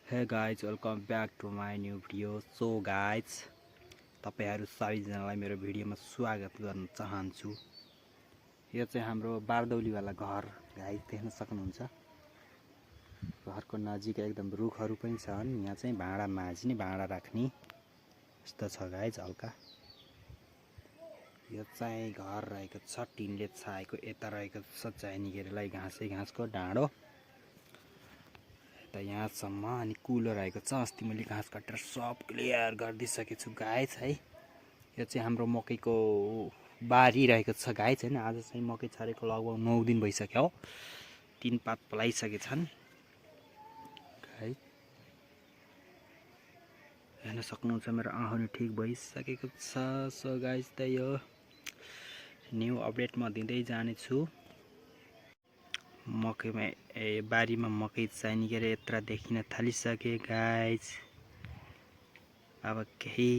Hey guys, welcome back to my new video. So guys, तपाईहरु सबैजनालाई मेरो भिडियोमा स्वागत गर्न चाहन्छु। यो चाहिँ हाम्रो बारदौली वाला घर गाइस देख्न सक्नुहुन्छ। घरको नजिक एकदम रुखहरु पनि छन्। यहाँ चाहिँ भाडा माझ्ने, भाडा राख्ने यस्तो छ गाइस हल्का। यो चाहिँ घर रहेको छ टिनले छाएको, यता रहेको छ चाहिनेलाई घाँसको डाँडो। त यहाँसम्म अनि कुलो रहेको छ। अस्ति मैले घाँस काटेर सब क्लियर गरिदिसकेको छु गाइस है। यो चाहिँ हाम्रो मकैको बारी रहेको छ गाइस हैन। आज चाहिँ मकै छरेको लगभग 9 दिन भइसक्यो। 3 पात पलाइसके छन् गाइस। हेर्न सक्नुहुन्छ मेरो आँखा ठीक भइसकेको छ। सो गाइस त यो न्यू अपडेट म दिँदै जाने छु। मकैमा बारीमा मकै चाहिने गरे यत्र देखिन थालिसके गाइस। अब केही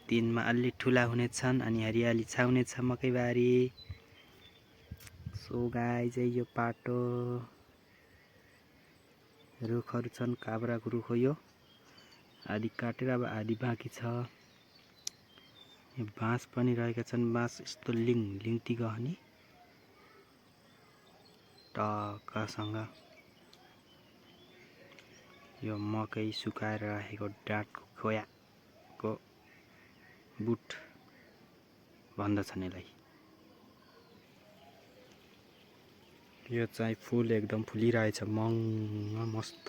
दिनमा अलि ठुला हुनेछन् अनि हरियाली छाउनेछ मकैबारी। सो गाइस यो पाटो रुखहरु छन्, काब्राको रुख हो यो। आदि काटेर अब आदि बाँकी छ। यो बाँस पनि रहेका छन्, बाँस यस्तो लिङती गहनी टक्कसँग। यो मकै सुकाएर राखेको डाँठको खोयाको बुट भन्दछन् यसलाई। यो चाहिँ फूल एकदम फुलिरहेछ मङ्ग मस्त।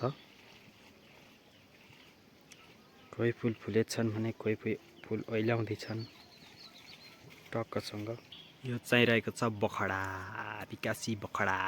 कोही फूल फुलेछन् भने कोही फूल ओइलाउँदैछन् टक्कसँग। यो चाहिँ रहेको छ बखडा, विकासी बखडा।